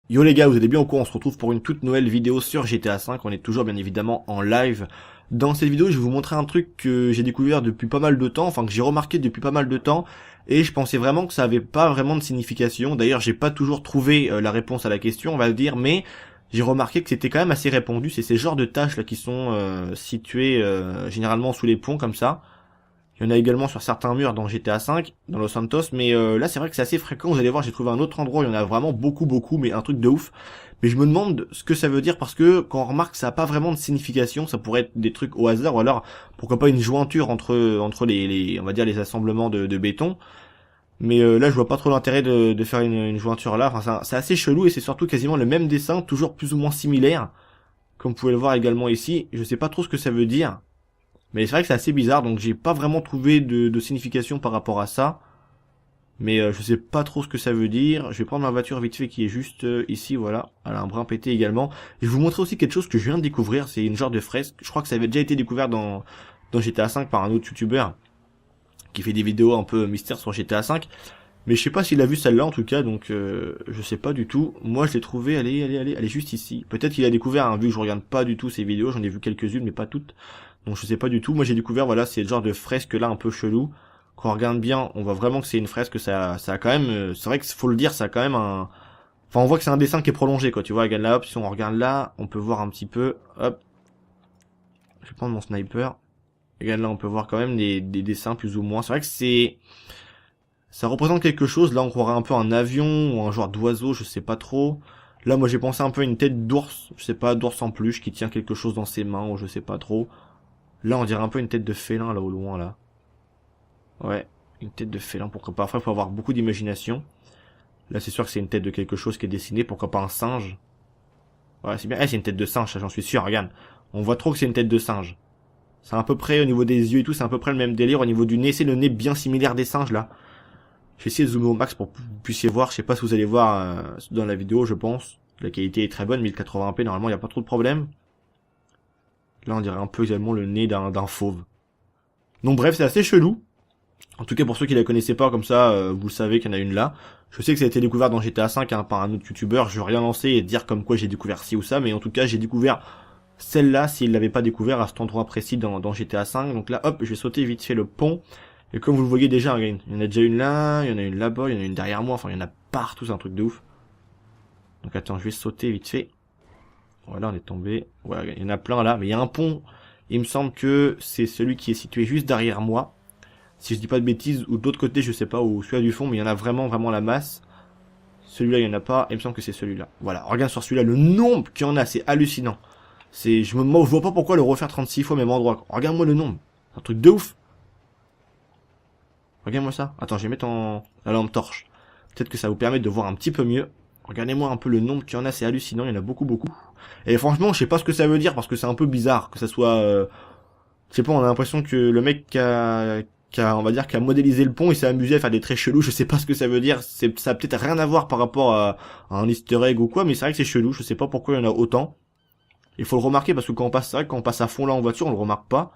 Yo les gars, vous allez bien au courant, on se retrouve pour une toute nouvelle vidéo sur GTA 5, on est toujours bien évidemment en live. Dans cette vidéo, je vais vous montrer un truc que j'ai découvert depuis pas mal de temps, enfin que j'ai remarqué depuis pas mal de temps, et je pensais vraiment que ça avait pas vraiment de signification. D'ailleurs, j'ai pas toujours trouvé la réponse à la question, on va le dire, mais j'ai remarqué que c'était quand même assez répandu, c'est ces genres de tâches là qui sont situées généralement sous les ponts comme ça. Il y en a également sur certains murs dans GTA 5, dans Los Santos, mais là c'est vrai que c'est assez fréquent. Vous allez voir, j'ai trouvé un autre endroit, il y en a vraiment beaucoup, mais un truc de ouf. Mais je me demande ce que ça veut dire parce que quand on remarque que ça a pas vraiment de signification, ça pourrait être des trucs au hasard ou alors pourquoi pas une jointure entre les on va dire les assemblements de béton. Mais là je vois pas trop l'intérêt de faire une jointure là. Enfin c'est assez chelou et c'est surtout quasiment le même dessin, toujours plus ou moins similaire, comme vous pouvez le voir également ici. Je sais pas trop ce que ça veut dire. Mais c'est vrai que c'est assez bizarre, donc j'ai pas vraiment trouvé de signification par rapport à ça. Mais je sais pas trop ce que ça veut dire. Je vais prendre ma voiture vite fait qui est juste ici, voilà. Elle a un brin pété également. Et je vais vous montrer aussi quelque chose que je viens de découvrir. C'est une genre de fresque. Je crois que ça avait déjà été découvert dans GTA 5 par un autre youtubeur qui fait des vidéos un peu mystères sur GTA 5. Mais je sais pas s'il a vu celle-là en tout cas, donc je sais pas du tout. Moi je l'ai trouvé, elle est juste ici. Peut-être qu'il a découvert, hein, vu que je regarde pas du tout ses vidéos, j'en ai vu quelques-unes mais pas toutes. Donc je sais pas du tout. Moi j'ai découvert, voilà, c'est le genre de fresque là un peu chelou. Quand on regarde bien, on voit vraiment que c'est une fresque, ça a quand même, c'est vrai qu'il faut le dire, ça a quand même un, enfin on voit que c'est un dessin qui est prolongé quoi. Tu vois, regarde là, hop, si on regarde là, on peut voir un petit peu, hop, je vais prendre mon sniper. Regarde là, on peut voir quand même des dessins plus ou moins. C'est vrai que ça représente quelque chose. Là, on croirait un peu un avion ou un genre d'oiseau, je sais pas trop. Là, moi j'ai pensé un peu à une tête d'ours, je sais pas, d'ours en peluche qui tient quelque chose dans ses mains ou je sais pas trop. Là, on dirait un peu une tête de félin, là, au loin, là. Ouais, une tête de félin, pourquoi pas. Après, il faut avoir beaucoup d'imagination. Là, c'est sûr que c'est une tête de quelque chose qui est dessiné, pourquoi pas un singe. Ouais, c'est bien. Eh, c'est une tête de singe, ça, j'en suis sûr, regarde. On voit trop que c'est une tête de singe. C'est à peu près, au niveau des yeux et tout, c'est à peu près le même délire. Au niveau du nez, c'est le nez bien similaire des singes, là. Je vais essayer de zoomer au max pour que vous puissiez voir. Je sais pas si vous allez voir dans la vidéo, je pense. La qualité est très bonne, 1080p, normalement, il n'y a pas trop de problème. Là, on dirait un peu également le nez d'un fauve. Donc bref, c'est assez chelou. En tout cas, pour ceux qui la connaissaient pas, comme ça, vous savez qu'il y en a une là. Je sais que ça a été découvert dans GTA 5 hein, par un autre youtubeur. Je vais rien lancer et dire comme quoi j'ai découvert ci ou ça, mais en tout cas, j'ai découvert celle-là s'il l'avait pas découvert à cet endroit précis dans GTA 5. Donc là, hop, je vais sauter vite fait le pont. Et comme vous le voyez déjà, il y en a déjà une là, il y en a une là-bas, il y en a une derrière moi. Enfin, il y en a partout, c'est un truc de ouf. Donc attends, je vais sauter vite fait. Voilà, on est tombé. Ouais, il y en a plein là, mais il y a un pont. Il me semble que c'est celui qui est situé juste derrière moi. Si je dis pas de bêtises, ou de l'autre côté, je sais pas, ou celui-là du fond, mais il y en a vraiment la masse. Celui-là, il y en a pas, il me semble que c'est celui-là. Voilà, regarde sur celui-là, le nombre qu'il y en a, c'est hallucinant. Je vois pas pourquoi le refaire 36 fois au même endroit. Regarde-moi le nombre. C'est un truc de ouf. Regarde-moi ça. Attends, je vais mettre la lampe torche. Peut-être que ça vous permet de voir un petit peu mieux. Regardez-moi un peu le nombre qu'il y en a, c'est hallucinant, il y en a beaucoup. Et franchement, je sais pas ce que ça veut dire parce que c'est un peu bizarre que ça soit je sais pas, on a l'impression que le mec on va dire, qui a modélisé le pont, il s'est amusé à faire des traits chelous, je sais pas ce que ça veut dire, ça a peut-être rien à voir par rapport à un easter egg ou quoi, mais c'est vrai que c'est chelou, je sais pas pourquoi il y en a autant. Il faut le remarquer parce que quand on passe, c'est vrai que quand on passe à fond là en voiture, on le remarque pas.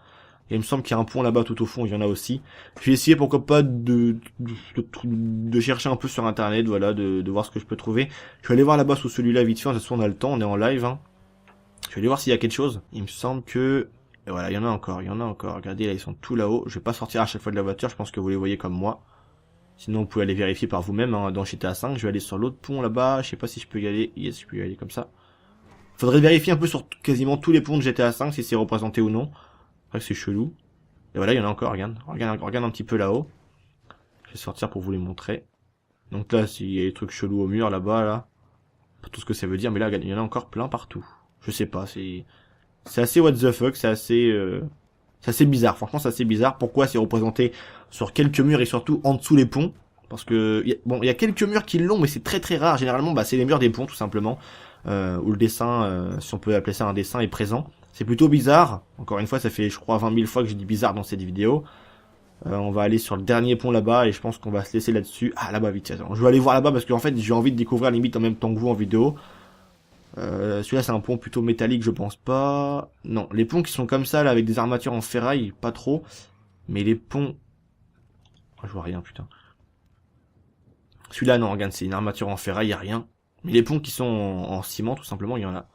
Et il me semble qu'il y a un pont là-bas tout au fond, il y en a aussi. Je vais essayer pourquoi pas de chercher un peu sur internet, voilà, de voir ce que je peux trouver. Je vais aller voir là-bas sous celui-là vite fait, de toute façon on a le temps, on est en live, hein. Je vais aller voir s'il y a quelque chose. Il me semble que et voilà, il y en a encore. Regardez, là, ils sont tout là-haut. Je vais pas sortir à chaque fois de la voiture, je pense que vous les voyez comme moi. Sinon, vous pouvez aller vérifier par vous-même, hein, dans GTA 5. Je vais aller sur l'autre pont là-bas. Je sais pas si je peux y aller. Yes, je peux y aller comme ça. Faudrait vérifier un peu sur quasiment tous les ponts de GTA 5 si c'est représenté ou non. C'est vrai que c'est chelou. Et voilà, il y en a encore, regarde. Regarde un petit peu là-haut. Je vais sortir pour vous les montrer. Donc là, s'il y a des trucs chelous au mur là-bas, là. Pas tout ce que ça veut dire, mais là, il y en a encore plein partout. Je sais pas, c'est assez what the fuck, c'est assez bizarre. Franchement, c'est assez bizarre. Pourquoi c'est représenté sur quelques murs et surtout en dessous les ponts? Parce que il y a quelques murs qui l'ont, mais c'est très rare. Généralement, bah c'est les murs des ponts tout simplement, où le dessin, si on peut appeler ça un dessin, est présent. C'est plutôt bizarre. Encore une fois, ça fait je crois 20 000 fois que j'ai dit bizarre dans cette vidéo. On va aller sur le dernier pont là-bas et je pense qu'on va se laisser là-dessus. Ah là-bas vite. Attends, je vais aller voir là-bas parce qu'en fait j'ai envie de découvrir limite en même temps que vous en vidéo. Celui-là c'est un pont plutôt métallique, je pense pas. Non, les ponts qui sont comme ça là avec des armatures en ferraille, pas trop. Mais les ponts, oh, je vois rien putain. Celui-là non, regarde, c'est une armature en ferraille, y a rien. Mais les ponts qui sont en ciment, tout simplement, il y en a.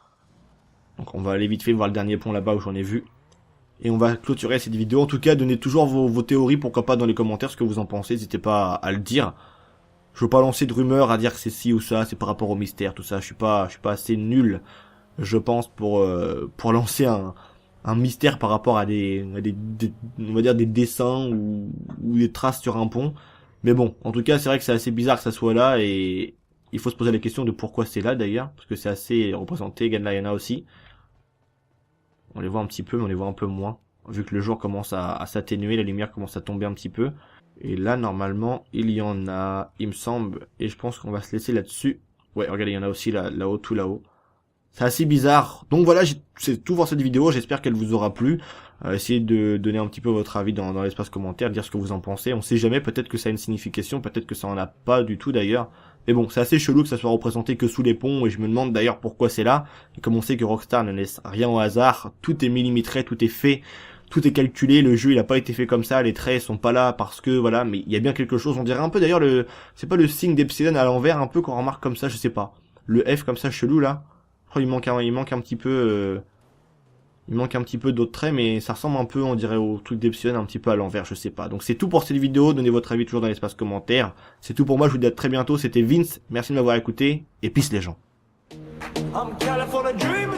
Donc on va aller vite fait voir le dernier pont là-bas où j'en ai vu. Et on va clôturer cette vidéo. En tout cas, donnez toujours vos théories, pourquoi pas dans les commentaires, ce que vous en pensez. N'hésitez pas à le dire. Je veux pas lancer de rumeurs à dire que c'est ci ou ça, c'est par rapport au mystère, tout ça. Je suis pas assez nul, je pense, pour lancer un mystère par rapport à on va dire des dessins ou des traces sur un pont. Mais bon, en tout cas, c'est vrai que c'est assez bizarre que ça soit là et il faut se poser la question de pourquoi c'est là d'ailleurs, parce que c'est assez représenté. Gandlayana aussi. On les voit un petit peu, mais on les voit un peu moins. Vu que le jour commence à s'atténuer, la lumière commence à tomber un petit peu. Et là, normalement, il y en a, il me semble. Et je pense qu'on va se laisser là-dessus. Ouais, regardez, il y en a aussi là-haut, tout là-haut. C'est assez bizarre. Donc voilà, c'est tout pour cette vidéo. J'espère qu'elle vous aura plu. Essayez de donner un petit peu votre avis dans l'espace commentaire, dire ce que vous en pensez. On sait jamais, peut-être que ça a une signification, peut-être que ça en a pas du tout d'ailleurs. Mais bon, c'est assez chelou que ça soit représenté que sous les ponts, et je me demande d'ailleurs pourquoi c'est là. Et comme on sait que Rockstar ne laisse rien au hasard, tout est millimétré, tout est fait, tout est calculé, le jeu il a pas été fait comme ça, les traits sont pas là parce que voilà, mais il y a bien quelque chose, on dirait un peu d'ailleurs c'est pas le signe d'Epsilon à l'envers, un peu qu'on remarque comme ça, je sais pas. Le F comme ça chelou là. Je crois il manque un petit peu, il manque un petit peu d'autres traits, mais ça ressemble un peu, on dirait, au truc d'Epsilon, un petit peu à l'envers, je sais pas. Donc c'est tout pour cette vidéo, donnez votre avis toujours dans l'espace commentaire. C'est tout pour moi, je vous dis à très bientôt, c'était Vince, merci de m'avoir écouté, et peace les gens. I'm California dreaming.